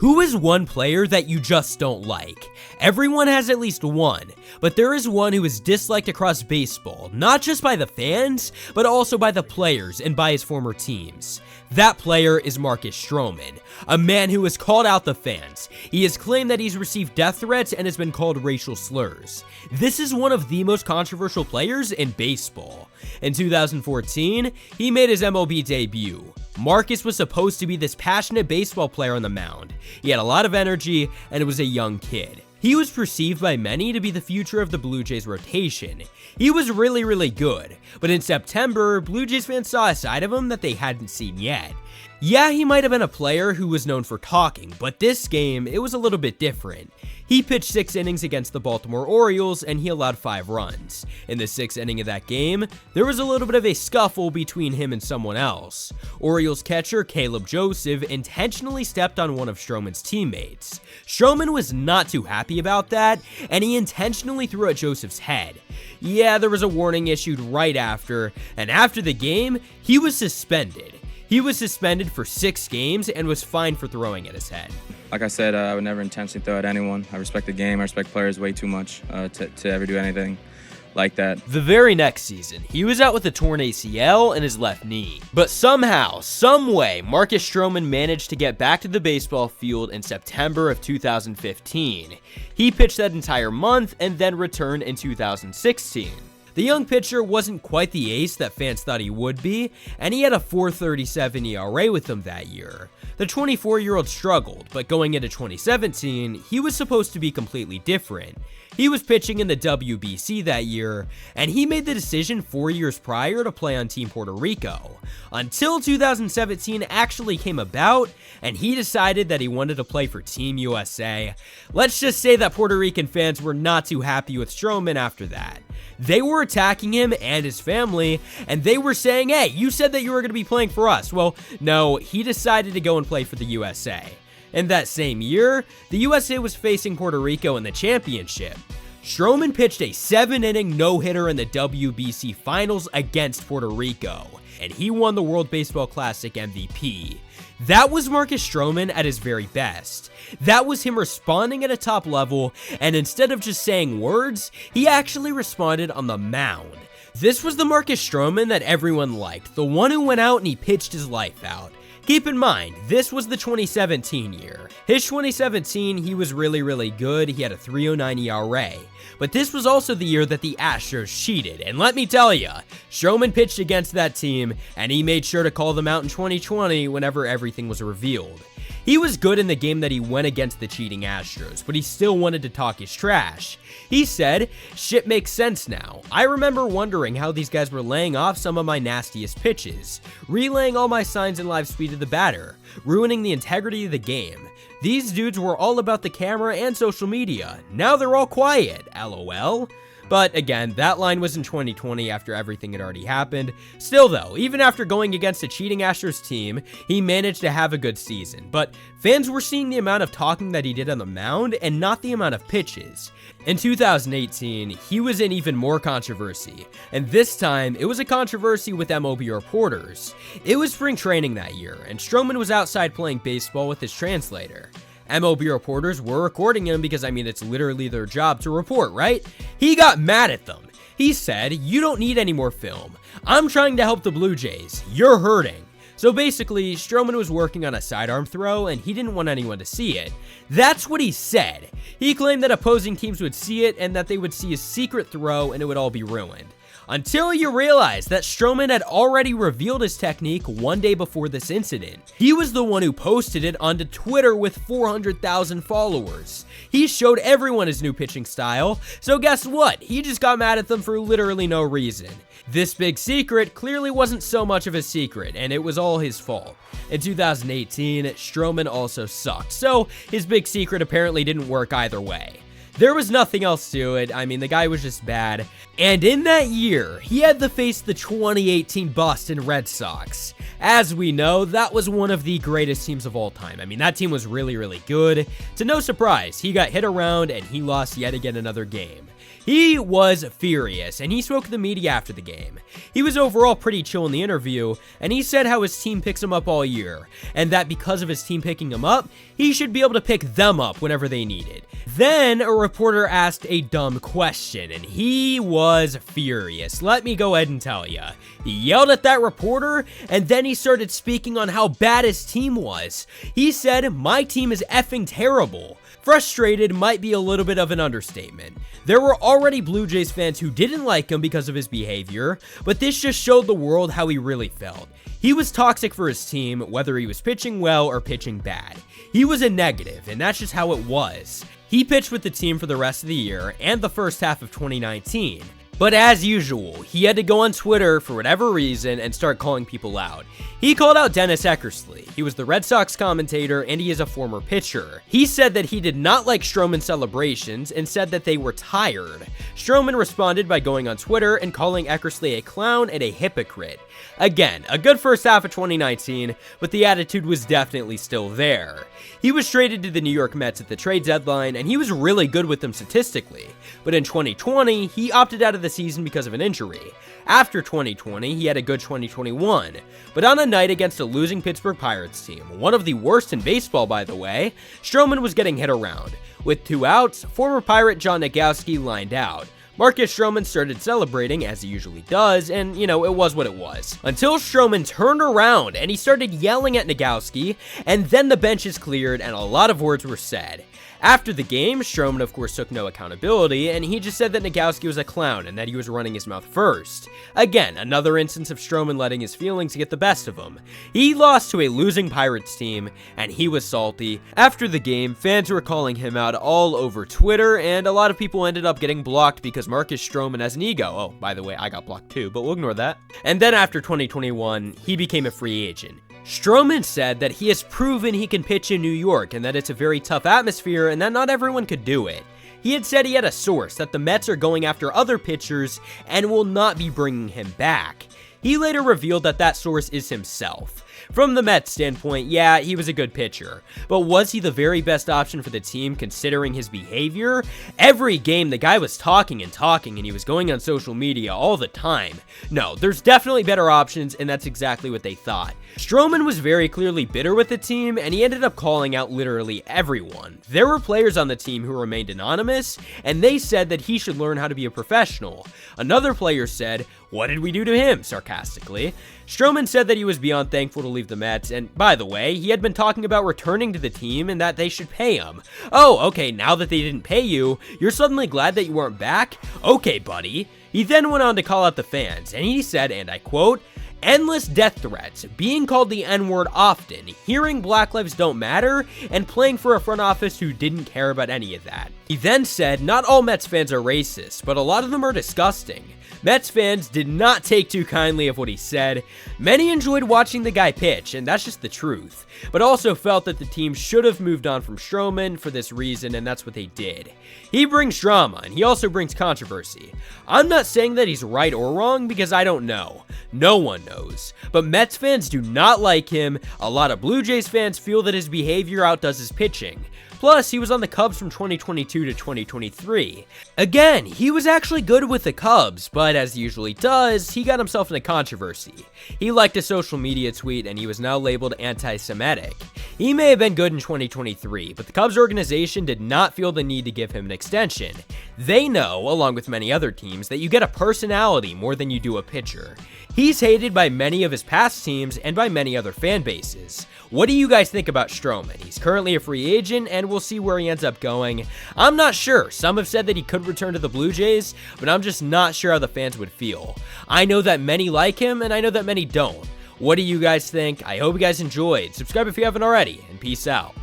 Who is one player that you just don't like? Everyone has at least one, but there is one who is disliked across baseball, not just by the fans, but also by the players and by his former teams. That player is Marcus Stroman, a man who has called out the fans. He has claimed that he's received death threats and has been called racial slurs. This is one of the most controversial players in baseball. In 2014, he made his MLB debut. Marcus was supposed to be this passionate baseball player on the mound. He had a lot of energy and was a young kid. He was perceived by many to be the future of the Blue Jays rotation. He was really good, but in September, Blue Jays fans saw a side of him that they hadn't seen yet. Yeah, he might have been a player who was known for talking, but this game, it was a little bit different. He pitched 6 innings against the Baltimore Orioles and he allowed 5 runs. In the 6th inning of that game, there was a little bit of a scuffle between him and someone else. Orioles catcher Caleb Joseph intentionally stepped on one of Stroman's teammates. Stroman was not too happy about that, and he intentionally threw at Joseph's head. Yeah, there was a warning issued right after, and after the game, he was suspended. He was suspended for 6 games and was fined for throwing at his head. Like I said, I would never intentionally throw at anyone. I respect the game. I respect players way too much to ever do anything like that. The very next season, he was out with a torn ACL in his left knee. But somehow, someway, Marcus Stroman managed to get back to the baseball field in September of 2015. He pitched that entire month and then returned in 2016. The young pitcher wasn't quite the ace that fans thought he would be, and he had a .437 ERA with them that year. The 24-year-old struggled, but going into 2017, he was supposed to be completely different. He was pitching in the WBC that year, and he made the decision 4 years prior to play on Team Puerto Rico, until 2017 actually came about, and he decided that he wanted to play for Team USA. Let's just say that Puerto Rican fans were not too happy with Stroman after that. They were attacking him and his family, and they were saying, hey, you said that you were going to be playing for us. Well, no, he decided to go and play for the USA. In that same year, the USA was facing Puerto Rico in the championship. Stroman pitched a 7-inning no-hitter in the WBC finals against Puerto Rico, and he won the World Baseball Classic MVP. That was Marcus Stroman at his very best. That was him responding at a top level, and instead of just saying words, he actually responded on the mound. This was the Marcus Stroman that everyone liked, the one who went out and he pitched his life out. Keep in mind, this was the 2017 year. His 2017, he was really good. He had a .309 ERA. But this was also the year that the Astros cheated, and let me tell ya, Stroman pitched against that team, and he made sure to call them out in 2020 whenever everything was revealed. He was good in the game that he went against the cheating Astros, but he still wanted to talk his trash. He said, "Shit makes sense now. I remember wondering how these guys were laying off some of my nastiest pitches, relaying all my signs and live speed to the batter, ruining the integrity of the game. These dudes were all about the camera and social media. Now they're all quiet, LOL." But again, that line was in 2020 after everything had already happened. Still though, even after going against a cheating Astros team, he managed to have a good season. But fans were seeing the amount of talking that he did on the mound and not the amount of pitches. In 2018, he was in even more controversy, and this time, it was a controversy with MLB reporters. It was spring training that year, and Stroman was outside playing baseball with his translator. MLB reporters were recording him because, it's literally their job to report, right? He got mad at them. He said, "You don't need any more film. I'm trying to help the Blue Jays. You're hurting." So basically, Stroman was working on a sidearm throw and he didn't want anyone to see it. That's what he said. He claimed that opposing teams would see it and that they would see his secret throw and it would all be ruined. Until you realize that Stroman had already revealed his technique one day before this incident. He was the one who posted it onto Twitter with 400,000 followers. He showed everyone his new pitching style, so guess what? He just got mad at them for literally no reason. This big secret clearly wasn't so much of a secret, and it was all his fault. In 2018, Stroman also sucked, so his big secret apparently didn't work either way. There was nothing else to it. The guy was just bad. And in that year, he had to face the 2018 Boston Red Sox. As we know, that was one of the greatest teams of all time. That team was really good. To no surprise, he got hit around and he lost yet again another game. He was furious, and he spoke to the media after the game. He was overall pretty chill in the interview, and he said how his team picks him up all year, and that because of his team picking him up, he should be able to pick them up whenever they need it. Then a reporter asked a dumb question, and he was furious. Let me go ahead and tell ya. He yelled at that reporter, and then he started speaking on how bad his team was. He said, "My team is effing terrible." Frustrated might be a little bit of an understatement. There were already Blue Jays fans who didn't like him because of his behavior, but this just showed the world how he really felt. He was toxic for his team, whether he was pitching well or pitching bad. He was a negative, and that's just how it was. He pitched with the team for the rest of the year and the first half of 2019. But as usual, he had to go on Twitter for whatever reason and start calling people out. He called out Dennis Eckersley. He was the Red Sox commentator and he is a former pitcher. He said that he did not like Stroman's celebrations and said that they were tired. Stroman responded by going on Twitter and calling Eckersley a clown and a hypocrite. Again, a good first half of 2019, but the attitude was definitely still there. He was traded to the New York Mets at the trade deadline, and he was really good with them statistically. But in 2020, he opted out of the season because of an injury. After 2020, he had a good 2021. But on a night against a losing Pittsburgh Pirates team, one of the worst in baseball by the way, Stroman was getting hit around. With 2 outs, former Pirate John Nagowski lined out. Marcus Stroman started celebrating, as he usually does, and, it was what it was. Until Stroman turned around and he started yelling at Nagowski, and then the benches cleared and a lot of words were said. After the game, Stroman of course took no accountability, and he just said that Nagowski was a clown and that he was running his mouth first. Again, another instance of Stroman letting his feelings get the best of him. He lost to a losing Pirates team, and he was salty. After the game, fans were calling him out all over Twitter, and a lot of people ended up getting blocked because Marcus Stroman has an ego. Oh, by the way, I got blocked too, but we'll ignore that. And then after 2021, he became a free agent. Stroman said that he has proven he can pitch in New York and that it's a very tough atmosphere and that not everyone could do it. He had said he had a source that the Mets are going after other pitchers and will not be bringing him back. He later revealed that that source is himself. From the Mets standpoint, yeah, he was a good pitcher, but was he the very best option for the team considering his behavior? Every game the guy was talking and he was going on social media all the time. No, there's definitely better options, and that's exactly what they thought. Stroman was very clearly bitter with the team, and he ended up calling out literally everyone. There were players on the team who remained anonymous, and they said that he should learn how to be a professional. Another player said, "What did we do to him?" sarcastically. Stroman said that he was beyond thankful to leave the Mets, and by the way, he had been talking about returning to the team and that they should pay him. Oh, okay, now that they didn't pay you, you're suddenly glad that you weren't back? Okay, buddy. He then went on to call out the fans, and he said, and I quote, "Endless death threats, being called the N-word often, hearing Black Lives Don't Matter, and playing for a front office who didn't care about any of that." He then said, "Not all Mets fans are racist, but a lot of them are disgusting." Mets fans did not take too kindly of what he said. Many enjoyed watching the guy pitch, and that's just the truth, but also felt that the team should have moved on from Stroman for this reason, and that's what they did. He brings drama, and he also brings controversy. I'm not saying that he's right or wrong because I don't know. No one knows. But Mets fans do not like him. A lot of Blue Jays fans feel that his behavior outdoes his pitching. Plus, he was on the Cubs from 2022 to 2023. Again, he was actually good with the Cubs, but as he usually does, he got himself in a controversy. He liked a social media tweet and he was now labeled anti-Semitic. He may have been good in 2023, but the Cubs organization did not feel the need to give him an extension. They know, along with many other teams, that you get a personality more than you do a pitcher. He's hated by many of his past teams and by many other fan bases. What do you guys think about Stroman? He's currently a free agent, and we'll see where he ends up going. I'm not sure. Some have said that he could return to the Blue Jays, but I'm just not sure how the fans would feel. I know that many like him, and I know that many don't. What do you guys think? I hope you guys enjoyed. Subscribe if you haven't already, and peace out.